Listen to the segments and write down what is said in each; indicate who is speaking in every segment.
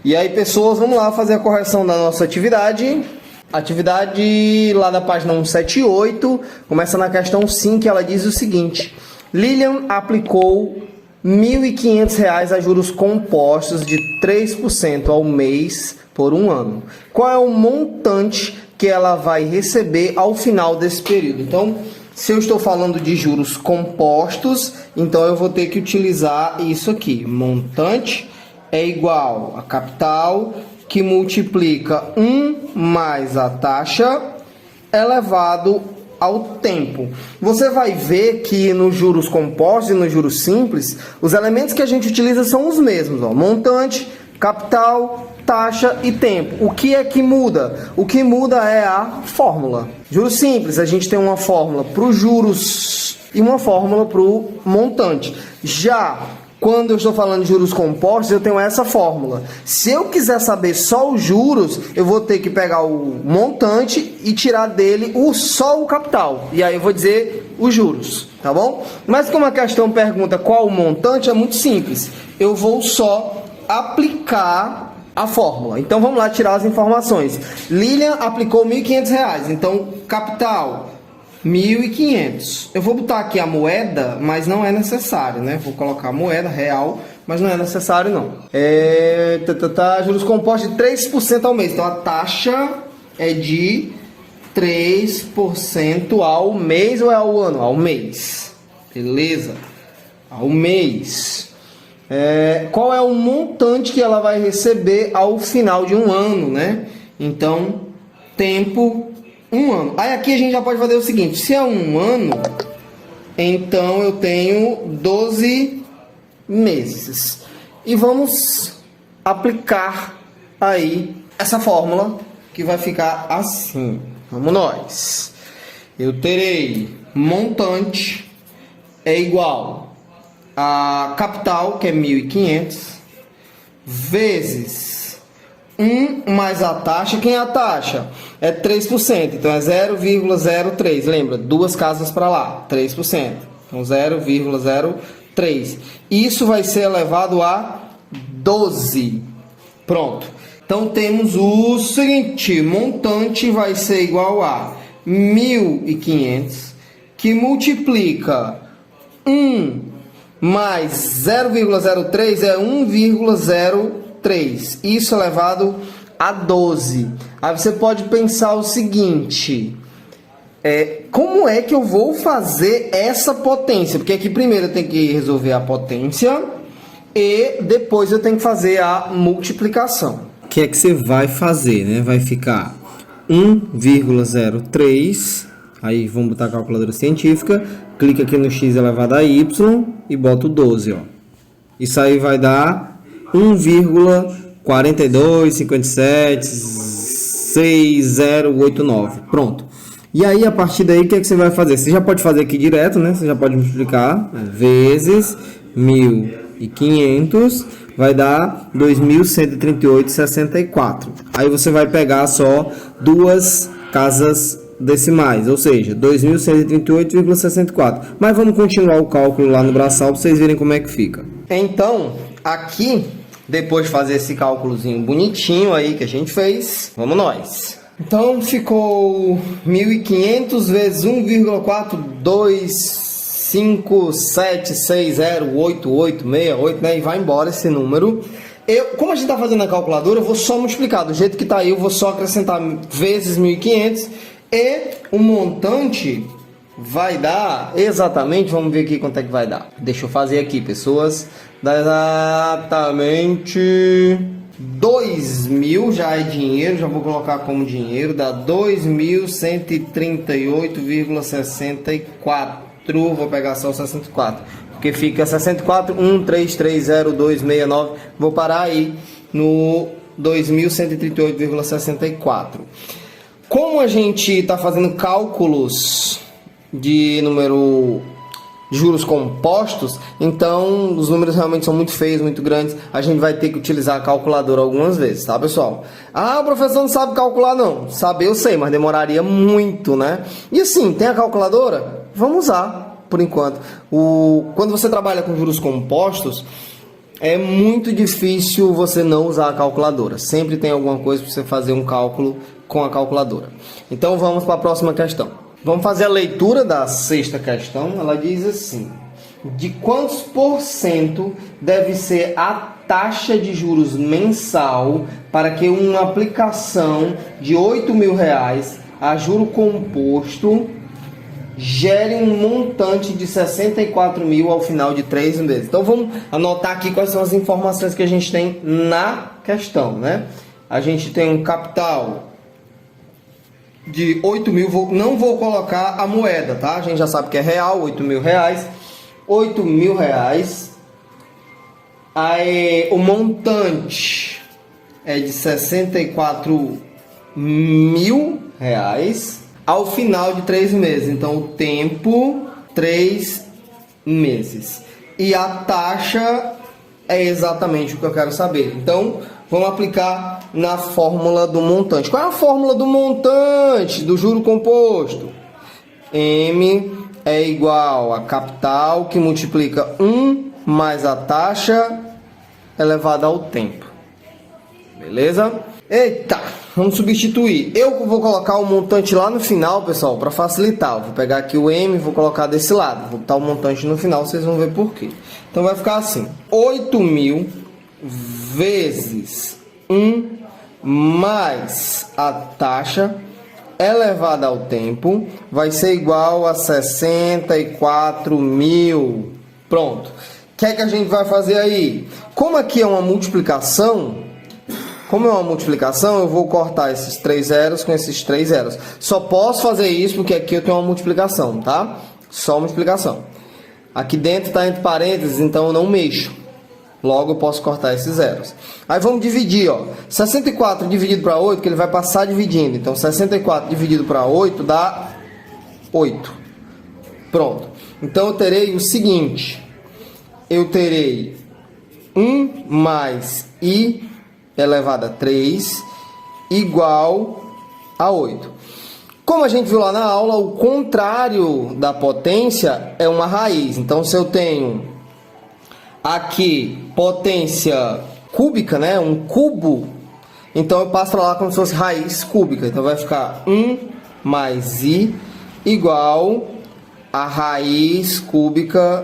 Speaker 1: E aí, pessoas, vamos lá fazer a correção da nossa atividade. Atividade lá da página 178, começa na questão 5, ela diz o seguinte: Lilian aplicou R$ 1.500 a juros compostos de 3% ao mês por um ano. Qual é o montante que ela vai receber ao final desse período? Então, se eu estou falando de juros compostos, então eu vou ter que utilizar isso aqui. Montante é igual a capital que multiplica 1 mais a taxa elevado ao tempo. Você vai ver que nos juros compostos e nos juros simples, os elementos que a gente utiliza são os mesmos, ó. Montante, capital, taxa e tempo. O que é que muda? O que muda é a fórmula. Juros simples, a gente tem uma fórmula para os juros e uma fórmula para o montante. Já quando eu estou falando de juros compostos, eu tenho essa fórmula. Se eu quiser saber só os juros, eu vou ter que pegar o montante e tirar dele só o capital. E aí eu vou dizer os juros, tá bom? Mas como a questão pergunta qual o montante, é muito simples. Eu vou só aplicar a fórmula. Então vamos lá tirar as informações. Lilian aplicou R$ 1.500. Então, capital 1.500. Eu vou botar aqui a moeda, mas não é necessário, né? Vou colocar a moeda real, mas não é necessário, não. Juros compostos de 3% ao mês. Então, a taxa é de 3% ao mês ou é ao ano? Ao mês. Beleza? Ao mês. Qual é o montante que ela vai receber ao final de um ano, né? Então, tempo... um ano. Aí aqui a gente já pode fazer o seguinte: se é um ano, então eu tenho 12 meses. E vamos aplicar aí essa fórmula que vai ficar assim. Vamos nós. Eu terei montante é igual a capital, que é 1.500, vezes 1 mais a taxa. Quem é a taxa? É 3%, então é 0,03. Lembra? Duas casas para lá, 3%. Então 0,03. Isso vai ser elevado a 12. Pronto. Então temos o seguinte: montante vai ser igual a 1.500, que multiplica 1 mais 0,03 é 1,03. Isso elevado a 12. Aí você pode pensar o seguinte: como é que eu vou fazer essa potência? Porque aqui primeiro eu tenho que resolver a potência e depois eu tenho que fazer a multiplicação. O que é que você vai fazer, né? Vai ficar 1,03. Aí vamos botar a calculadora científica. Clica aqui no x elevado a y e bota o 12, ó. Isso aí vai dar 1,42576089. Pronto. E aí, a partir daí, o que é que você vai fazer? Você já pode fazer aqui direto, né? Você já pode multiplicar vezes 1.500, vai dar 2.138,64. Aí você vai pegar só duas casas decimais, ou seja, 2.138,64. Mas vamos continuar o cálculo lá no braçal para vocês verem como é que fica. Então, aqui, depois de fazer esse cálculozinho bonitinho aí que a gente fez, vamos nós. Então, ficou 1.500 vezes 1,4257608868, né? E vai embora esse número. Como a gente está fazendo a calculadora, eu vou só multiplicar. Do jeito que está aí, eu vou só acrescentar vezes 1.500. E o montante vai dar exatamente, vamos ver aqui quanto é que vai dar. Deixa eu fazer aqui, pessoas. Dá exatamente 2.000, já é dinheiro, já vou colocar como dinheiro. Dá 2.138,64. Vou pegar só o 64, porque fica 64, 1330269. Vou parar aí no 2.138,64. Como a gente está fazendo cálculos de número de juros compostos, então os números realmente são muito feios, muito grandes. A gente vai ter que utilizar a calculadora algumas vezes, tá, pessoal? Ah, o professor não sabe calcular, não. Saber eu sei, mas demoraria muito, né? E assim, tem a calculadora? Vamos usar, por enquanto. Quando você trabalha com juros compostos, é muito difícil você não usar a calculadora. Sempre tem alguma coisa para você fazer um cálculo com a calculadora. Então vamos para a próxima questão. Vamos fazer a leitura da sexta questão. Ela diz assim: de quantos por cento deve ser a taxa de juros mensal para que uma aplicação de R$8.000 a juro composto gere um montante de 64.000 ao final de 3 meses? Então vamos anotar aqui quais são as informações que a gente tem na questão, né? A gente tem um capital de 8.000, não vou colocar a moeda, tá? A gente já sabe que é real, R$8.000. R$8.000. Aí o montante é de R$64.000 ao final de 3 meses. Então o tempo, 3 meses. E a taxa é exatamente o que eu quero saber. Então vamos aplicar na fórmula do montante. Qual é a fórmula do montante do juro composto? M é igual a capital que multiplica 1 mais a taxa elevada ao tempo. Beleza? Eita, vamos substituir. Eu vou colocar o montante lá no final, pessoal, para facilitar. Vou pegar aqui o M e vou colocar desse lado. Vou botar o montante no final, vocês vão ver por quê. Então vai ficar assim: 8.000 vezes 1 mais a taxa elevada ao tempo vai ser igual a 64.000. Pronto. O que é que a gente vai fazer aí? Como aqui é uma multiplicação, eu vou cortar esses 3 zeros com esses 3 zeros. Só posso fazer isso porque aqui eu tenho uma multiplicação, tá? Só multiplicação. Aqui dentro está entre parênteses, então eu não mexo. Logo eu posso cortar esses zeros. Aí vamos dividir, ó. 64 dividido para 8, que ele vai passar dividindo. Então 64 dividido para 8 dá 8. Pronto. Então eu terei o seguinte. Eu terei 1 mais I elevado a 3 igual a 8. Como a gente viu lá na aula, o contrário da potência é uma raiz. Então se eu tenho aqui potência cúbica, né, um cubo, então eu passo para lá como se fosse raiz cúbica. Então vai ficar 1 mais I igual a raiz cúbica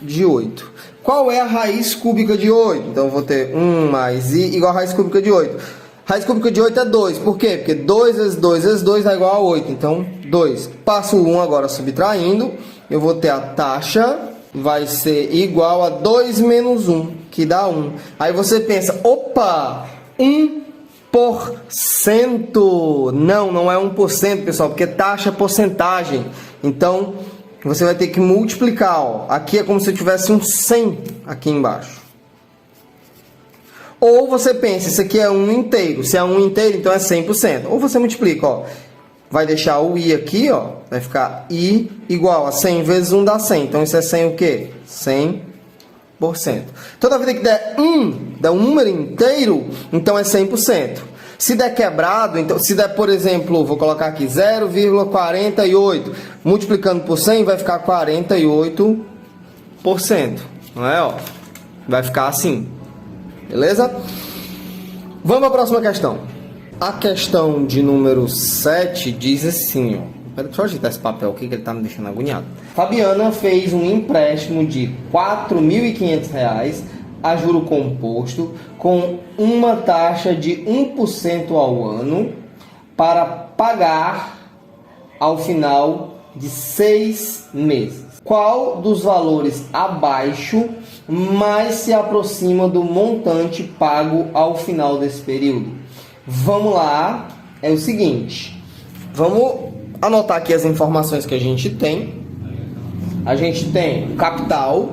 Speaker 1: de 8. Qual é a raiz cúbica de 8? Então eu vou ter 1 mais I igual a raiz cúbica de 8. Raiz cúbica de 8 é 2. Por quê? Porque 2 vezes 2 vezes 2 dá igual a 8. Então 2. Passo 1 agora subtraindo. Eu vou ter a taxa vai ser igual a 2 menos 1, que dá 1. Aí você pensa, opa, 1%. Não é 1%, pessoal, porque taxa é porcentagem. Então, você vai ter que multiplicar, ó. Aqui é como se eu tivesse um 100 aqui embaixo. Ou você pensa, isso aqui é 1 inteiro. Se é 1 inteiro, então é 100%. Ou você multiplica, ó. Vai deixar o I aqui, ó. Vai ficar I igual a 100 vezes 1 dá 100. Então, isso é 100 o quê? 100%. Toda vida que der um número inteiro, então é 100%. Se der quebrado, então, se der, por exemplo, vou colocar aqui 0,48, multiplicando por 100, vai ficar 48%. Não é, ó? Vai ficar assim. Beleza? Vamos para a próxima questão. A questão de número 7 diz assim, ó. Deixa eu ajeitar esse papel aqui que ele tá me deixando agoniado. Fabiana fez um empréstimo de R$4.500 a juro composto com uma taxa de 1% ao ano para pagar ao final de 6 meses. Qual dos valores abaixo mais se aproxima do montante pago ao final desse período? Vamos lá, é o seguinte, vamos anotar aqui as informações que a gente tem. A gente tem o capital,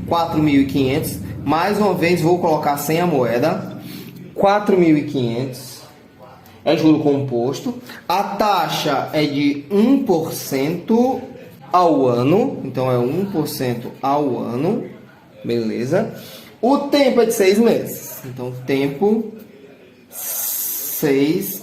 Speaker 1: 4.500, mais uma vez vou colocar sem a moeda, 4.500, é juro composto. A taxa é de 1% ao ano, então é 1% ao ano, beleza? O tempo é de 6 meses, então tempo 6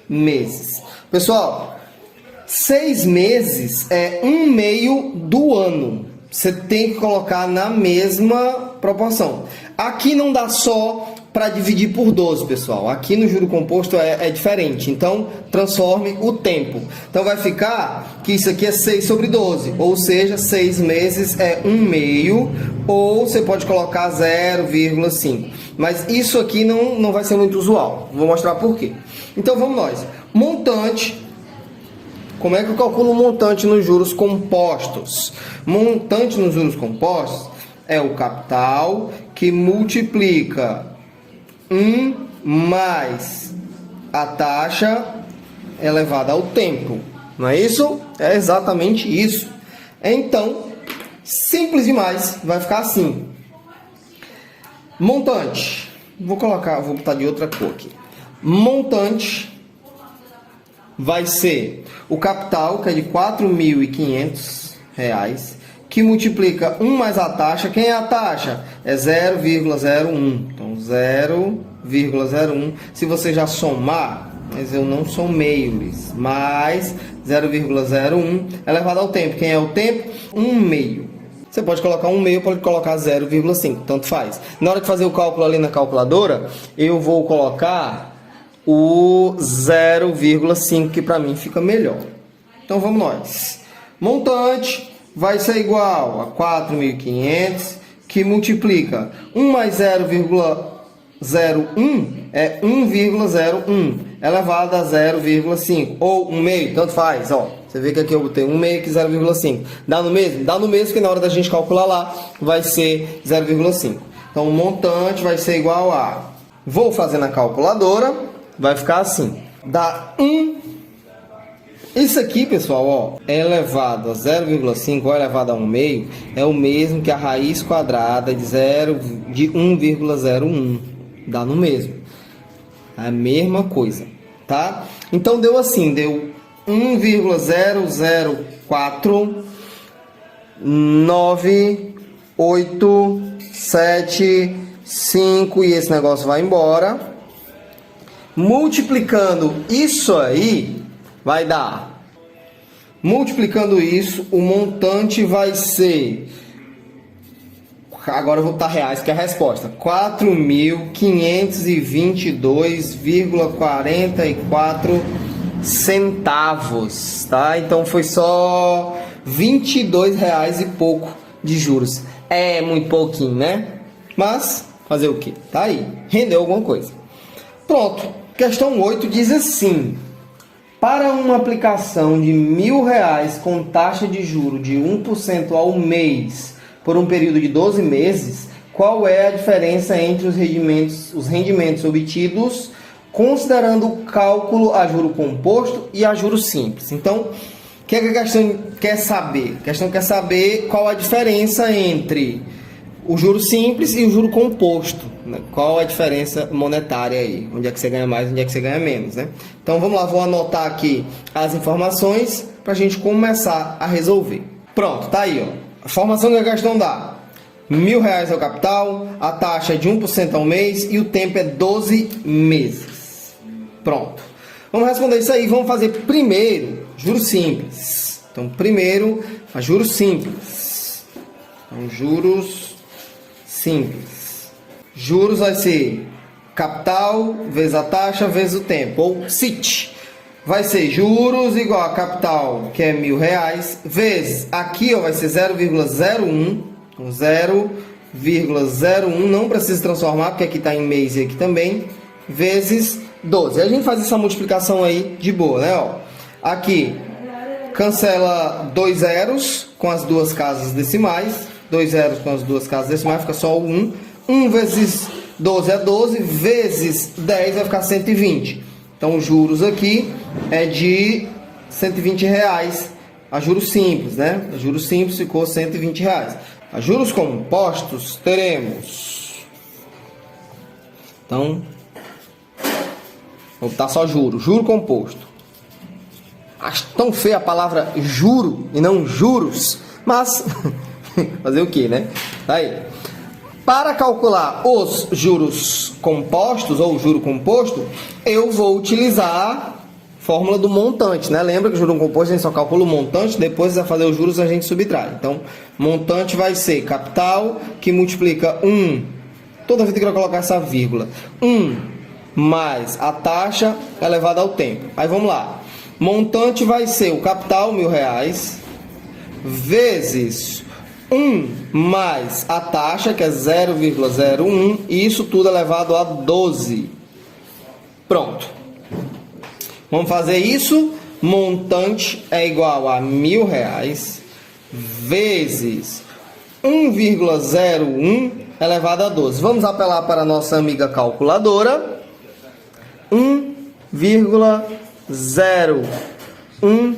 Speaker 1: meses. Pessoal, 6 meses é 1/2 do ano. Você tem que colocar na mesma proporção. Aqui não dá só para dividir por 12, pessoal. Aqui no juro composto é diferente. Então, transforme o tempo. Então, vai ficar que isso aqui é 6 sobre 12. Ou seja, 6 meses é 1/2. Ou você pode colocar 0,5. Mas isso aqui não vai ser muito usual. Vou mostrar por quê. Então, vamos nós. Montante. Como é que eu calculo o montante nos juros compostos? Montante nos juros compostos é o capital que multiplica 1 mais a taxa elevada ao tempo. Não é isso? É exatamente isso. Então, simples demais, vai ficar assim. Montante. Vou botar de outra cor aqui. Montante vai ser o capital, que é de R$ 4.500, que multiplica 1 mais a taxa. Quem é a taxa? É 0,01. Então, 0,01. Se você já somar, mas eu não somei, Luiz, mais 0,01 elevado ao tempo. Quem é o tempo? 1/2. Você pode colocar 1/2, pode colocar 0,5, tanto faz. Na hora de fazer o cálculo ali na calculadora, eu vou colocar o 0,5, que para mim fica melhor. Então vamos nós. Montante vai ser igual a 4.500, que multiplica 1 mais 0,01 é 1,01 elevado a 0,5 ou 1/2, tanto faz, ó. Você vê que aqui eu botei 1/2 aqui 0,5. Dá no mesmo? Dá no mesmo, que na hora da gente calcular lá vai ser 0,5. Então o montante vai ser igual a, vou fazer na calculadora, vai ficar assim. Dá 1. Isso aqui, pessoal, ó, é elevado a 0,5 ou elevado a 1/2 é o mesmo que a raiz quadrada de 1,01. Dá no mesmo. É a mesma coisa, tá? Então deu assim, deu 1,0049875 e esse negócio vai embora. Multiplicando isso aí, vai dar. Multiplicando isso, o montante vai ser. Agora eu vou botar reais, que é a resposta. 4.522,44 centavos, tá? Então foi só R$22 e pouco de juros. É muito pouquinho, né? Mas fazer o que? Tá aí. Rendeu alguma coisa. Pronto. Questão 8 diz assim: para uma aplicação de R$1.000 com taxa de juros de 1% ao mês por um período de 12 meses, qual é a diferença entre os rendimentos obtidos considerando o cálculo a juro composto e a juro simples? Então, o que a questão quer saber? A questão quer saber qual a diferença entre o juro simples e o juro composto, né? Qual a diferença monetária aí? Onde é que você ganha mais, onde é que você ganha menos, né? Então vamos lá, vou anotar aqui as informações para a gente começar a resolver. Pronto, tá aí, ó. A formação que a questão dá: R$1.000 é o capital, a taxa é de 1% ao mês e o tempo é 12 meses. Pronto. Vamos responder isso aí. Vamos fazer primeiro juros simples. Então, primeiro, a juros simples. Então, juros simples. Juros vai ser capital vezes a taxa vezes o tempo, ou CIT. Vai ser juros igual a capital, que é R$1.000, vezes, aqui ó, vai ser 0,01. 0,01, não precisa transformar, porque aqui está em mês e aqui também, vezes 12. A gente faz essa multiplicação aí de boa, né? Ó, aqui, cancela 2 zeros com as duas casas decimais, 2 zeros com as duas casas decimais, fica só o 1. 1 vezes 12 é 12, vezes 10 vai ficar 120. Então, os juros aqui é de R$120. A juros simples, né? A juros simples ficou R$120. A juros compostos teremos. Então, vou botar só juro. Juro composto. Acho tão feia a palavra juro e não juros. Mas, fazer o que, né? Tá aí. Para calcular os juros compostos ou juro composto, eu vou utilizar fórmula do montante, né? Lembra que o juro composto a gente só calcula o montante, depois vai fazer os juros a gente subtrai. Então, montante vai ser capital que multiplica 1, toda vez que eu colocar essa vírgula, 1 mais a taxa elevada ao tempo. Aí vamos lá. Montante vai ser o capital, R$1.000, vezes 1 mais a taxa, que é 0,01, e isso tudo elevado a 12. Pronto. Vamos fazer isso. Montante é igual a R$1.000 vezes 1,01 elevado a 12. Vamos apelar para a nossa amiga calculadora. 1,01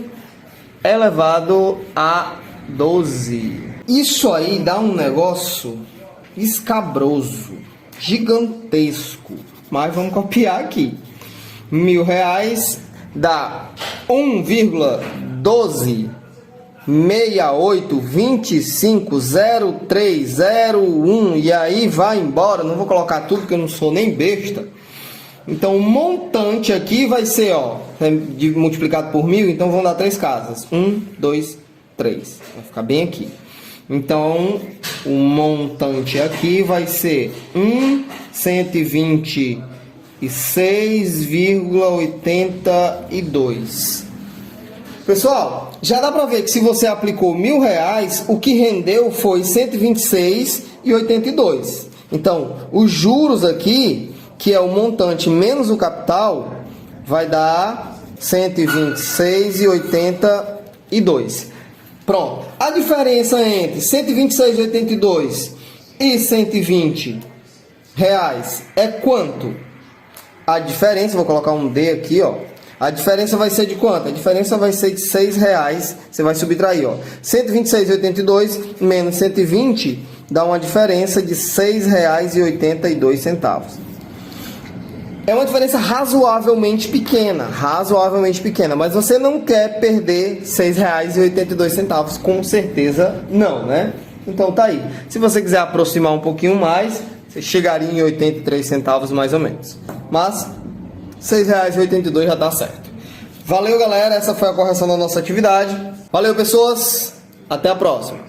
Speaker 1: elevado a 12. Isso aí dá um negócio escabroso, gigantesco. Mas vamos copiar aqui. R$1.000 dá 1,68250301 e aí vai embora. Não vou colocar tudo porque eu não sou nem besta. Então o montante aqui vai ser, ó, multiplicado por 1.000, então vão dar 3 casas. 1, 2, 3. Vai ficar bem aqui. Então o montante aqui vai ser 126,82. Pessoal, já dá para ver que se você aplicou R$1.000, o que rendeu foi 126,82. Então, os juros aqui, que é o montante menos o capital, vai dar 126,82. Pronto. A diferença entre 126,82 e R$120 é quanto? A diferença, vou colocar um D aqui, ó. A diferença vai ser de quanto? A diferença vai ser de R$6. Você vai subtrair, ó. 126,82 menos 120 dá uma diferença de R$6,82. É uma diferença razoavelmente pequena, mas você não quer perder R$6,82, com certeza não, né? Então tá aí. Se você quiser aproximar um pouquinho mais, você chegaria em 83 centavos mais ou menos. Mas R$6,82 já tá certo. Valeu, galera, essa foi a correção da nossa atividade. Valeu, pessoas, até a próxima.